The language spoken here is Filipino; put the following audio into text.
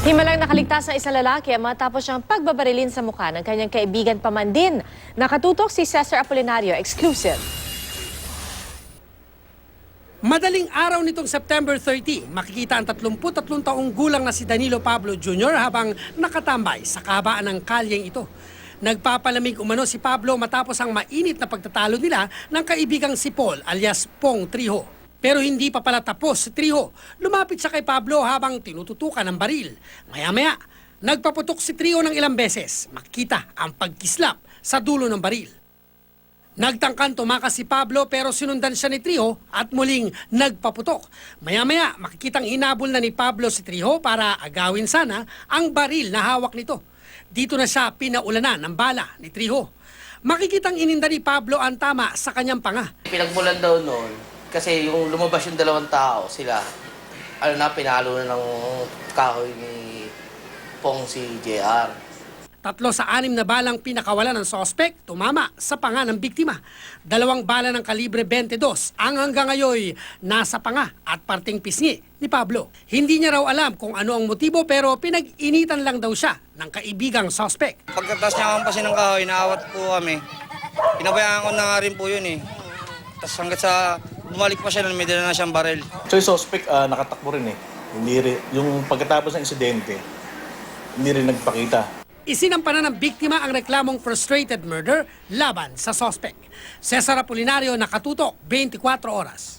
Himalang nakaligtas na isang lalaki matapos siyang pagbabarilin sa mukha ng kanyang kaibigan pa man din. Nakatutok si Cesar Apolinario, exclusive. Madaling araw nitong September 30, makikita ang 33 taong gulang na si Danilo Pablo Jr. habang nakatambay sa kahabaan ng kalyeng ito. Nagpapalamig umano si Pablo matapos ang mainit na pagtatalo nila ng kaibigang si Paul alias Pong Triho. Pero hindi pa pala tapos si Triho. Lumapit siya kay Pablo habang tinututukan ng baril. Maya-maya, nagpaputok si Triho ng ilang beses. Makita ang pagkislap sa dulo ng baril. Nagtangkan tumakas si Pablo pero sinundan siya ni Triho at muling nagpaputok. Maya-maya, makikitang hinabol na ni Pablo si Triho para agawin sana ang baril na hawak nito. Dito na siya pinaulanan ng bala ni Triho. Makikitang ininda ni Pablo ang tama sa kanyang panga. Pinagmulan daw noon kasi yung lumabas yung dalawang tao, sila, pinalo na ng kahoy ni Pong si JR. 3 sa 6 na balang pinakawala ng sospek tumama sa panga ng biktima. 2 bala ng kalibre 22 ang hanggang ngayon nasa panga at parting pisngi ni Pablo. Hindi niya raw alam kung ano ang motibo pero pinag-initan lang daw siya ng kaibigang sospek. Pagkatas niya kampasin ng kahoy, naawat po kami. Pinabayaan ko na nga rin po yun eh. Tapos hanggat sa bumalik pa siya, may dala na siyang baril. So yung suspect nakatakbo rin eh. Yung pagkatapos ng insidente, hindi rin nagpakita. Isinampanan ng biktima ang reklamong frustrated murder laban sa sospek. Cesar Apolinario, nakatutok, 24 oras.